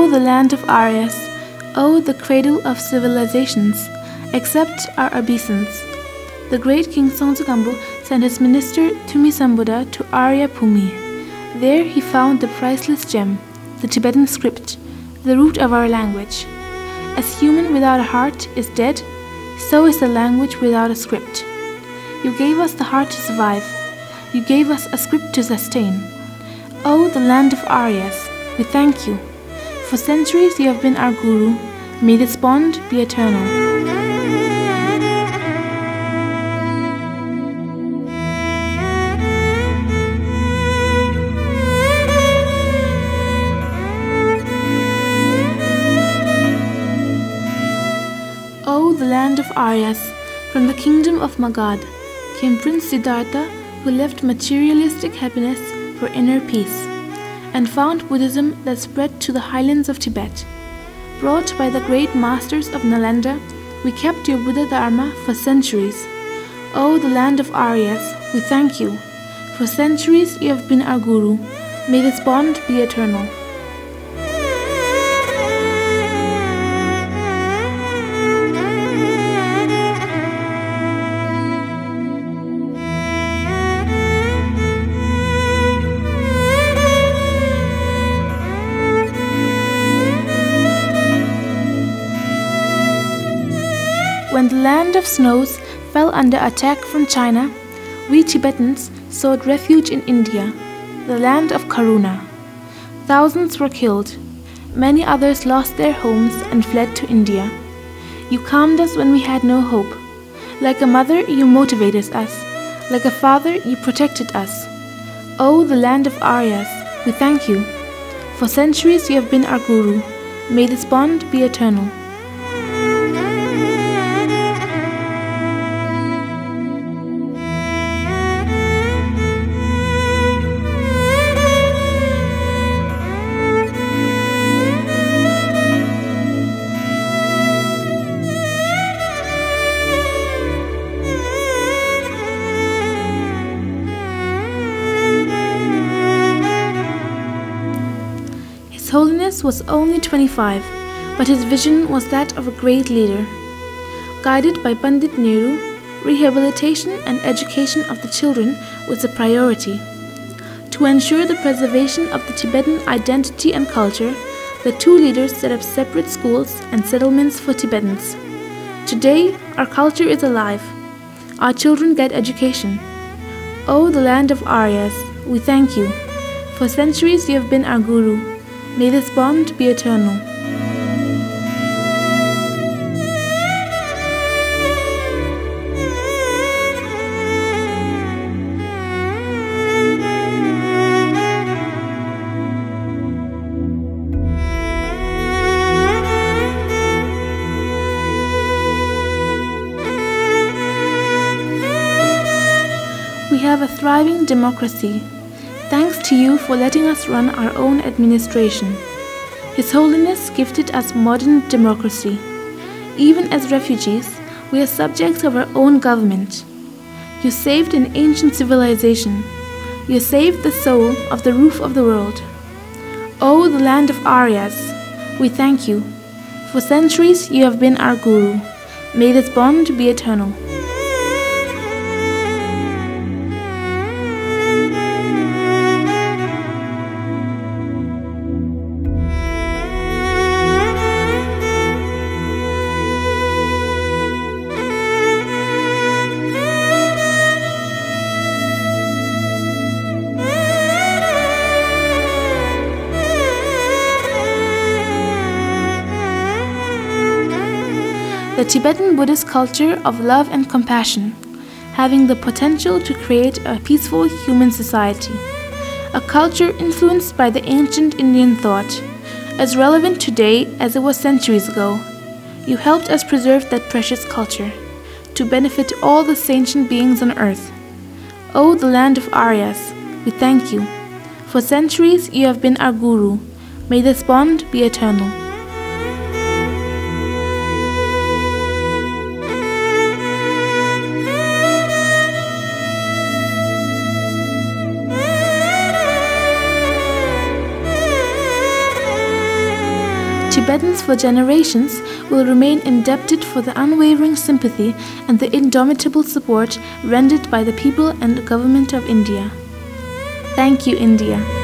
the land of Aryas, O the cradle of civilizations, accept our obeisance. The great King Songtsekambu sent his minister Tumisambuddha to Arya Bhumi. There he found the priceless gem, the Tibetan script, the root of our language. As human without a heart is dead, so is the language without a script. You gave us the heart to survive. You gave us a script to sustain. O the land of Aryas, we thank you. For centuries you have been our guru. May this bond be eternal. O the land of Aryas, from the kingdom of Magad, came Prince Siddhartha, who left materialistic happiness for inner peace, and found Buddhism that spread to the highlands of Tibet. Brought by the great masters of Nalanda, we kept your Buddha Dharma for centuries. O the land of Aryas, we thank you. For centuries you have been our guru. May this bond be eternal. When the land of snows fell under attack from China, we Tibetans sought refuge in India, the land of Karuna. Thousands were killed. Many others lost their homes and fled to India. You calmed us when we had no hope. Like a mother, you motivated us. Like a father, you protected us. O the land of Aryas, we thank you. For centuries you have been our guru. May this bond be eternal. His Holiness was only 25, but his vision was that of a great leader. Guided by Pandit Nehru, rehabilitation and education of the children was a priority. To ensure the preservation of the Tibetan identity and culture, the two leaders set up separate schools and settlements for Tibetans. Today, our culture is alive. Our children get education. O the land of Aryas, we thank you. For centuries you have been our guru. May this bond be eternal. We have a thriving democracy. Thanks to you for letting us run our own administration. His Holiness gifted us modern democracy. Even as refugees, we are subjects of our own government. You saved an ancient civilization. You saved the soul of the roof of the world. O the land of Aryas, we thank you. For centuries you have been our guru. May this bond be eternal. The Tibetan Buddhist culture of love and compassion, having the potential to create a peaceful human society. A culture influenced by the ancient Indian thought, as relevant today as it was centuries ago. You helped us preserve that precious culture, to benefit all the sentient beings on earth. O the land of Aryas, we thank you. For centuries you have been our guru. May this bond be eternal. Tibetans for generations will remain indebted for the unwavering sympathy and the indomitable support rendered by the people and government of India. Thank you, India.